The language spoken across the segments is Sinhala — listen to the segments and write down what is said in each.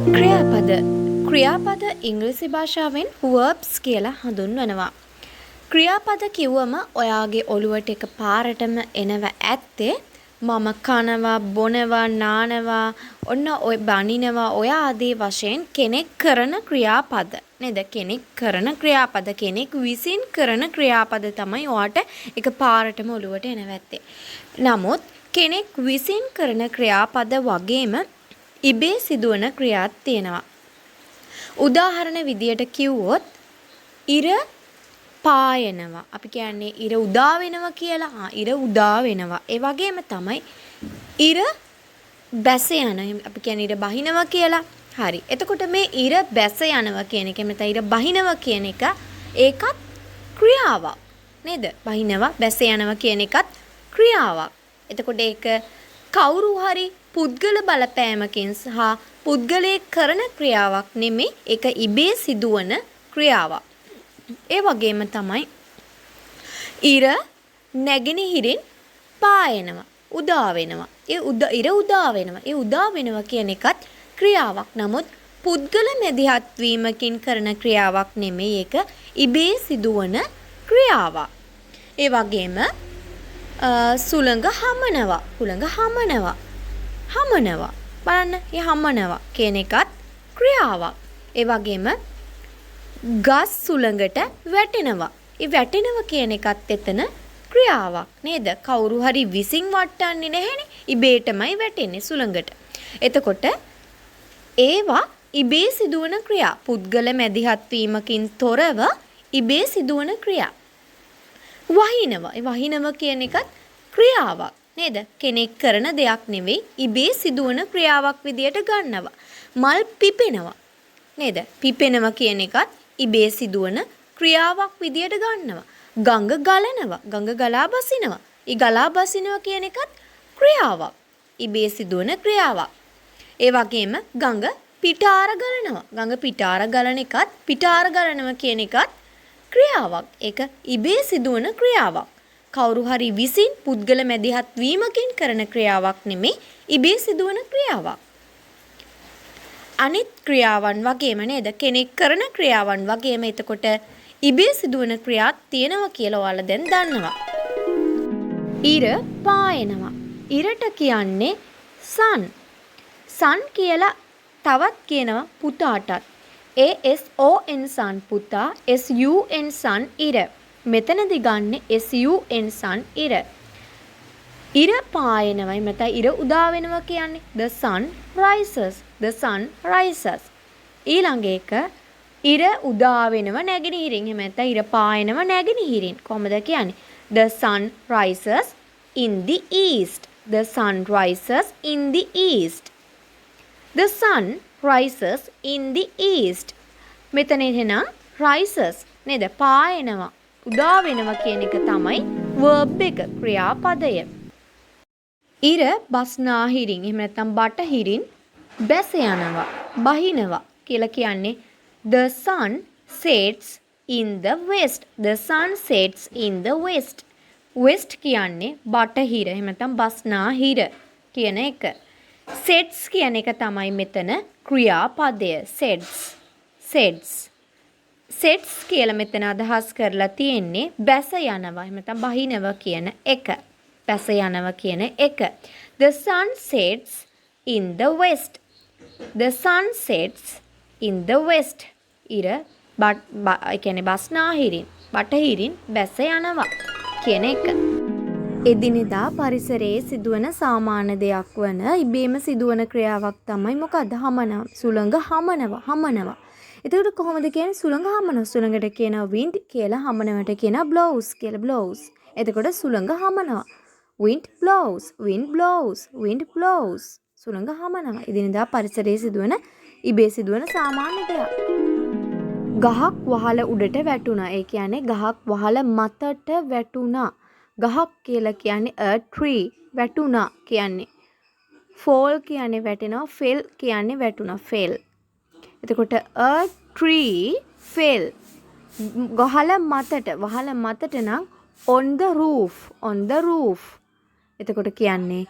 ක්‍රියාපද ක්‍රියාපද ඉංග්‍රීසි භාෂාවෙන් verbs කියලා හඳුන්වනවා. ක්‍රියාපද කිව්වම ඔයාගේ ඔළුවට එක පාරටම එනව ඇත්තේ මම කනවා බොනවා නානවා ඔන්න ඔය බනිනවා ඔය ආදී වශයෙන් කෙනෙක් කරන ක්‍රියාපද නේද? කෙනෙක් කරන ක්‍රියාපද කෙනෙක් විසින් කරන ක්‍රියාපද තමයි ඔයාට එක පාරටම ඔළුවට එනව ඇත්තේ. නමුත් කෙනෙක් විසින් කරන ක්‍රියාපද වගේම ඉබේ සිදුවන ක්‍රියාත් තියෙනවා. උදාහරණ විදියට කිව්වොත් ඉර පායනවා. අපි කියන්නේ ඉර උදා වෙනවා කියලා. ඉර උදා වෙනවා. ඒ වගේම තමයි ඉර බැස යනවා. අපි කියන්නේ ඉර බහිනවා කියලා. හරි. එතකොට මේ ඉර බැස යනවා කියන එක මෙතන ඉර බහිනවා කියන එක ඒකත් ක්‍රියාවක්. නේද? බහිනවා බැස යනවා කියන එකත් ක්‍රියාවක්. එතකොට ඒක කවුරු හරි පුද්ගල බලපෑමකින් සහ පුද්ගලයේ කරන ක්‍රියාවක් නෙමෙයි ඒක ඉබේ සිදුවන ක්‍රියාවක්. ඒ වගේම තමයි ඉර නැගෙනහිරින් පායනවා උදා වෙනවා. ඉර උදා වෙනවා. ඒ උදා වෙනවා කියන එකත් ක්‍රියාවක්. නමුත් පුද්ගල මැදිහත් වීමකින් කරන ක්‍රියාවක් නෙමෙයි ඒක ඉබේ සිදුවන ක්‍රියාවක්. ඒ වගේම සුළඟ හමනවා. හුළඟ හමනවා. හමනවා. බලන්න, මේ හමනවා කියන එකත් ක්‍රියාවක්. ඒ වගේම ගස් සුළඟට වැටෙනවා. ඒ වැටෙනවා කියන එකත් එතන ක්‍රියාවක් නේද? කවුරු හරි විසින් වටන්නේ නැහැනේ. ඉබේටමයි වැටෙන්නේ සුළඟට. එතකොට ඒවා ඉබේ සිදුවන ක්‍රියා. පුද්ගල මැදිහත් වීමකින් තොරව ඉබේ සිදුවන ක්‍රියා. වහිනවා. ඒ වහිනවා කියන එකත් ක්‍රියාවක් නේද? කෙනෙක් කරන දෙයක් නෙවෙයි ඉබේ සිදුවන ක්‍රියාවක් විදියට ගන්නවා. මල් පිපෙනවා නේද? පිපෙනවා කියන එකත් ඉබේ සිදුවන ක්‍රියාවක් විදියට ගන්නවා. ගඟ ගලනවා. ගඟ ගලා බසිනවා. ඊ ගලා බසිනවා කියන එකත් ක්‍රියාවක්. ඉබේ සිදුවන ක්‍රියාවක්. ඒ වගේම ගඟ පිටාර ගලනවා. ගඟ පිටාර ගලන එකත් පිටාර ගලනවා කියන එකත් ක්‍රියාවක්. ඒක ඉබේ සිදුවන ක්‍රියාවක්. කවුරු හරි විසින් පුද්ගල මැදිහත් වීමකින් කරන ක්‍රියාවක් නෙමෙයි ඉබේ සිදුවන ක්‍රියාවක්. අනිත් ක්‍රියාවන් වගේම නේද? කෙනෙක් කරන ක්‍රියාවන් වගේම එතකොට ඉබේ සිදුවන ක්‍රියාත් තියෙනවා කියලා ඔයාලා දැන් දන්නවා. ඉර පායනවා. ඉරට කියන්නේ sun. sun කියලා තවත් කියනවා පුතාටත්. ASON sun පුතා, SUN sun ඉර. මෙතනදි ගන්න SUN sun ඉර. ඉර පායනවයි මත ඉර උදා වෙනවා කියන්නේ the sun rises. The sun rises. ඊළඟ එක ඉර උදා වෙනවා නැගෙනහිරින්. එහෙම නැත්නම් ඉර පායනවා නැගෙනහිරින්. කොහොමද කියන්නේ? The sun rises in the east. The sun rises in the east. The sun rises in the east. මෙතන එහෙනම් rises නේද? පායනවා උදා වෙනවා කියන එක තමයි verb එක ක්‍රියාපදය. ඉර බස්නාහිරින් එහෙම නැත්නම් බටහිරින් බැස යනවා බහිනවා කියලා කියන්නේ the sun sets in the west. The sun sets in the west. west කියන්නේ බටහිර එහෙම නැත්නම් බස්නාහිර කියන එක. sets කියන එක තමයි මෙතන ක්‍රියාපදය. sets sets කියලා මෙතන අදහස් කරලා තියෙන්නේ බැස යනවා එහෙම නැත්නම් බහිනවා කියන එක. බැස යනවා කියන එක. The sun sets in the west. The sun sets in the west. ඉර කියන්නේ බස්නාහිරින් බටහිරින් බැස යනවා කියන එක. එදිනෙදා පරිසරයේ සිදුවන සාමාන්‍ය දෙයක් වන ඉබේම සිදුවන ක්‍රියාවක් තමයි මොකද්ද? හමනවා. සුළඟ හමනවා. එතකොට කොහොමද කියන්නේ සුළඟ හමනවා? සුළඟට කියනවා wind කියලා, හමනවට කියනවා blows කියලා. blows. එතකොට සුළඟ හමනවා. wind blows. සුළඟ හමනවා. එදිනෙදා පරිසරයේ සිදුවන ඉබේ සිදුවන සාමාන්‍ය දෙයක්. ගහක් වහල උඩට වැටුණා. ඒ කියන්නේ ගහක් වහල මතට වැටුණා. ගහක් කියලා කියන්නේ a tree. වැටුණා කියන්නේ fall කියන්නේ වැටෙනවා. fell කියන්නේ වැටුණා. fell. එතකොට a tree fell. වහල මතට නම් on the roof. එතකොට කියන්නේ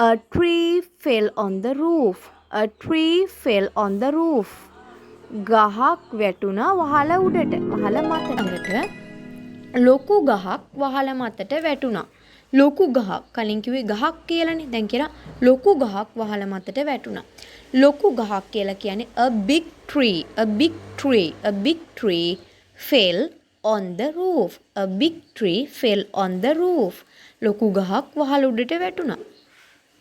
A tree fell on the roof. A tree fell on the roof. ගහක් වැටුණා වහල උඩට. වහල මතට. ලොකු ගහක් වහල මතට වැටුණා. ලොකු ගහක් කලින් කිව්වේ ගහක් කියලානේ. දැන් කියනවා ලොකු ගහක් වහල මතට වැටුණා. ලොකු ගහක් කියලා කියන්නේ a big tree. A big tree. A big tree fell on the roof. A big tree fell on the roof. ලොකු ගහක් වහල උඩට වැටුණා.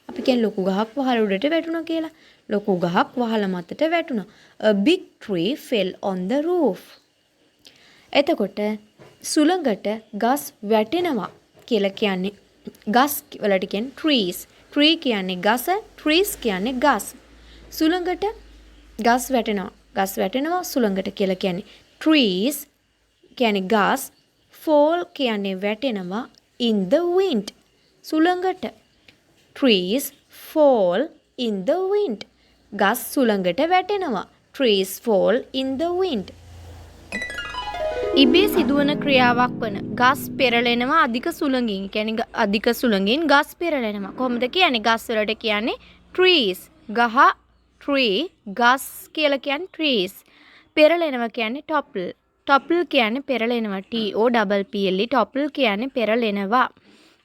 අපි කියන්නේ ලොකු ගහක් වහල උඩට වැටුණා කියලා. ලොකු ගහක් වහල මතට වැටුණා. A big tree fell on the roof. එතකොට සුළඟට ගස් වැටෙනවා කියලා කියන්නේ ගස් වලට කියන්නේ trees. tree කියන්නේ ගස, trees කියන්නේ ගස්. සුළඟට ගස් වැටෙනවා. ගස් වැටෙනවා සුළඟට කියලා කියන්නේ trees කියන්නේ ගස්, fall කියන්නේ වැටෙනවා in the wind. සුළඟට trees fall in the wind. ගස් සුළඟට වැටෙනවා. trees fall in the wind. ඉබේ සිදුවන ක්‍රියාවක් වන ගස් පෙරලෙනවා අධික සුළඟින්. කියන්නේ අධික සුළඟින් ගස් පෙරලෙනවා. කොහොමද කියන්නේ? ගස් වලට කියන්නේ trees. ගහ tree, ගස් කියලා කියන්නේ trees. පෙරලෙනවා කියන්නේ topple. topple කියන්නේ පෙරලෙනවා. T O double P L E. topple කියන්නේ පෙරලෙනවා.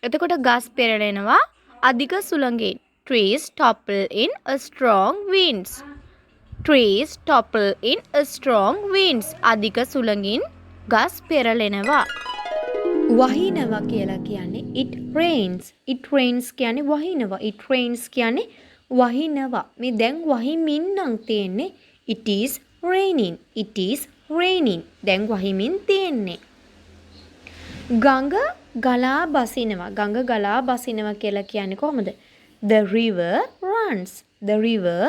එතකොට ගස් පෙරලෙනවා අධික සුළඟින්. trees topple in a strong winds. trees topple in a strong winds. අධික සුළඟින් ගස් පෙරලෙනවා. වහිනවා කියලා කියන්නේ it rains. it rains කියන්නේ වහිනවා. it rains කියන්නේ වහිනවා. මේ දැන් වහිමින් නම් තියෙන්නේ it is raining. it is raining. දැන් වහිමින් තියෙන්නේ. ගඟ ගලා බසිනවා. ගඟ ගලා බසිනවා කියලා කියන්නේ කොහොමද? The river runs. The river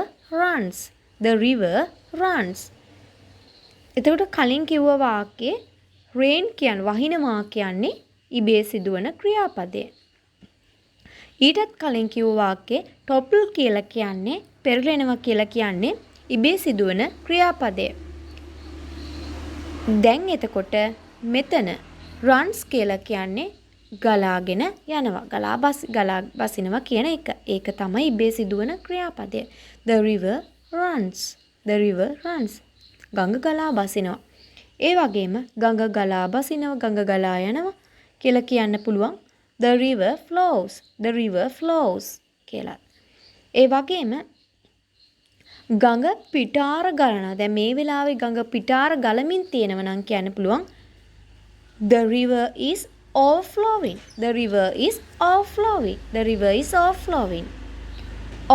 runs. The river runs. එතකොට කලින් කිව්ව වාක්‍යයේ rain කියන්නේ වහිනවා කියන්නේ ඉබේ සිදුවන ක්‍රියාපදය. ඊටත් කලින් කිව්ව වාක්‍යයේ topple කියලා කියන්නේ පෙරලෙනවා කියලා කියන්නේ ඉබේ සිදුවන ක්‍රියාපදය. දැන් එතකොට මෙතන runs කියලා කියන්නේ ගලාගෙන යනවා. ගලා බසිනවා කියන එක. ඒක තමයි ඉබේ සිදුවන ක්‍රියාපදය. The river runs. The river runs. ගඟ ගලා බසිනවා. ඒ වගේම ගඟ ගලා බසිනවා, ගඟ ගලා යනවා කියලා කියන්න පුළුවන් the river flows. The river flows කියලා. ඒ වගේම ගඟ පිටාර ගලනවා. දැන් මේ වෙලාවේ ගඟ පිටාර ගලමින් තියෙනවා නම් කියන්න පුළුවන් the river is overflowing. The river is overflowing. The river is overflowing.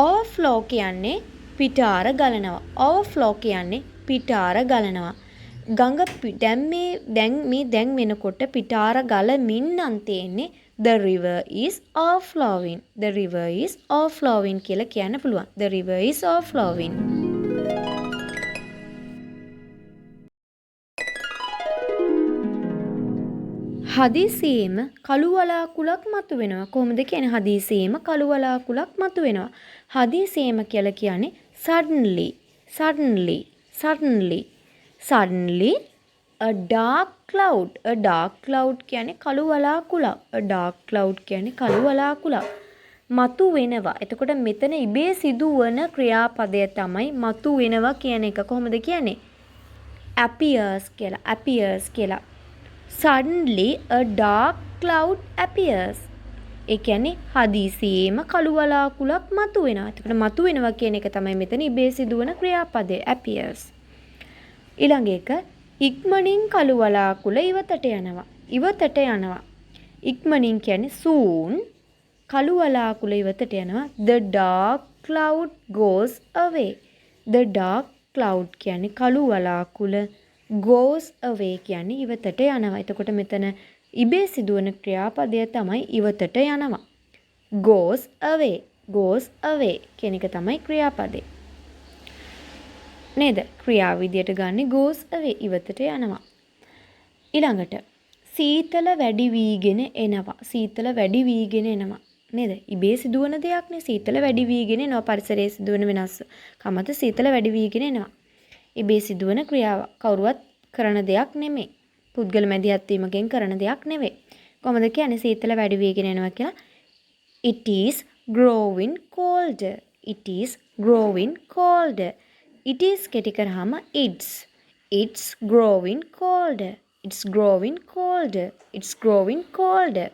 overflow කියන්නේ පිටාර ගලනවා. overflow කියන්නේ පිටාර ගලනවා. ගඟ දැන් වෙනකොට පිටාර ගලමින් නම් තියෙන්නේ the river is overflowing. The river is overflowing කියලා කියන්න පුළුවන්. The river is overflowing. හදිසියෙම කළු වලාකුළක් මතුවෙනවා. කොහොමද කියන්නේ? හදිසියෙම කළු වලාකුළක් මතුවෙනවා. හදිසියෙම කියලා කියන්නේ suddenly. suddenly. suddenly. suddenly a dark cloud. A dark cloud කියන්නේ කළු වලාකුළක්. A dark cloud කියන්නේ කළු වලාකුළක් මතු වෙනවා. එතකොට මෙතන ඉබේ සිදුවන ක්‍රියාපදය තමයි මතු වෙනවා කියන එක. කොහොමද කියන්නේ? appears කියලා. appears කියලා. suddenly a dark cloud appears. ඒ කියන්නේ හදිසියෙම කළු වලාකුළක් මතු වෙනවා. එතකොට මතු වෙනවා කියන එක තමයි මෙතන ඉබේ සිදුවන ක්‍රියාපදය appears. ඊළඟ එක ඉක්මනින් කළු වලාකුළ ඉවතට යනවා. ඉවතට යනවා. ඉක්මනින් කියන්නේ soon. කළු වලාකුළ ඉවතට යනවා. The dark cloud goes away. The dark cloud කියන්නේ කළු වලාකුළ goes away කියන්නේ ඉවතට යනවා. එතකොට මෙතන ඉබේ සිදුවන ක්‍රියාපදය තමයි ඉවතට යනවා. goes away. goes away කියන එක තමයි ක්‍රියාපදේ. නේද? ක්‍රියාව විදියට ගන්න goes away ඉවතට යනවා. ඊළඟට සීතල වැඩි වීගෙන එනවා. සීතල වැඩි වීගෙන එනවා. නේද? ඉබේ සිදුවන දෙයක් නේ. සීතල වැඩි වීගෙන එනවා. පරිසරයේ සිදුවන වෙනස්කමත සීතල වැඩි වීගෙන එනවා. ඉබේ සිදුවන ක්‍රියාව කවුරුවත් කරන දෙයක් නෙමෙයි. පුද්ගල මැදිහත් වීමකින් කරන දෙයක් නෙවෙයි. කොහොමද කියන්නේ සීතල වැඩි වීගෙන එනවා කියලා? It is growing colder. It is growing colder. It is කෙටි කරාම it's growing colder. It's growing colder. It's growing colder.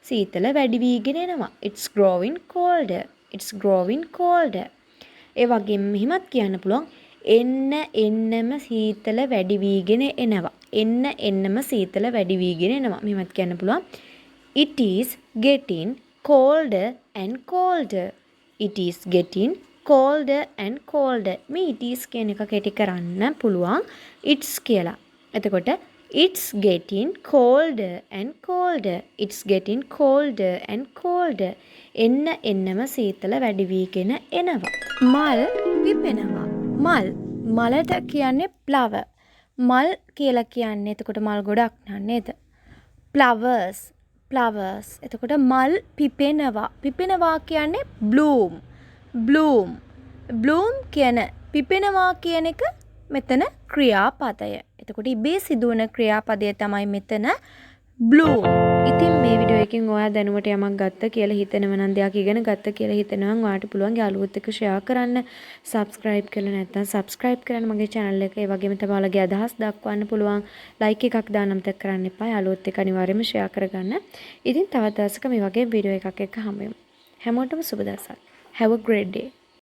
සීතල වැඩි වීගෙන එනවා. It's growing colder. It's growing colder. ඒ වගේම මෙහිමත් කියන්න පුළුවන් එන්නම සීතල වැඩි වීගෙන එනවා. එන්නම සීතල වැඩි වීගෙන එනවා. මෙහිමත් කියන්න පුළුවන් It is getting colder and colder. It is getting colder and colder. මේ it is කියන එක කෙටි කරන්න පුළුවන් it's කියලා. එතකොට it's getting colder and colder. It's getting colder and colder. එන්නම සීතල වැඩි වීගෙන එනවා. මල් පිපෙනවා. මලට කියන්නේ flower. මල් කියලා කියන්නේ එතකොට මල් ගොඩක් නේද? flowers. එතකොට මල් පිපෙනවා කියන්නේ bloom කියන පිපෙනවා කියන එක මෙතන ක්‍රියාපදය. එතකොට ඉබේ සිදුවන ක්‍රියාපදය තමයි මෙතන bloom. ඉතින් මේ වීඩියෝ එකෙන් ඔයා දැනුමට යමක් ගත්ත කියලා හිතෙනවා නම් දෙයක් ඉගෙන ගත්ත කියලා හිතෙනවා නම් ඔයාට පුළුවන් යාළුවොත් එක්ක ෂෙයා කරන්න. subscribe කරලා නැත්නම් subscribe කරන්න මගේ channel එක. ඒ වගේම තමයි ඔයාලගේ අදහස් දක්වන්න පුළුවන්. like එකක් දාන්න අමතක කරන්න එපා. යාළුවොත් එක්ක අනිවාර්යයෙන්ම ෂෙයා කරගන්න. ඉතින් තවත් දවසක මේ වගේ වීඩියෝ එකක් එක්ක හමු වෙමු. හැමෝටම සුබ දවසක්. Have a great day.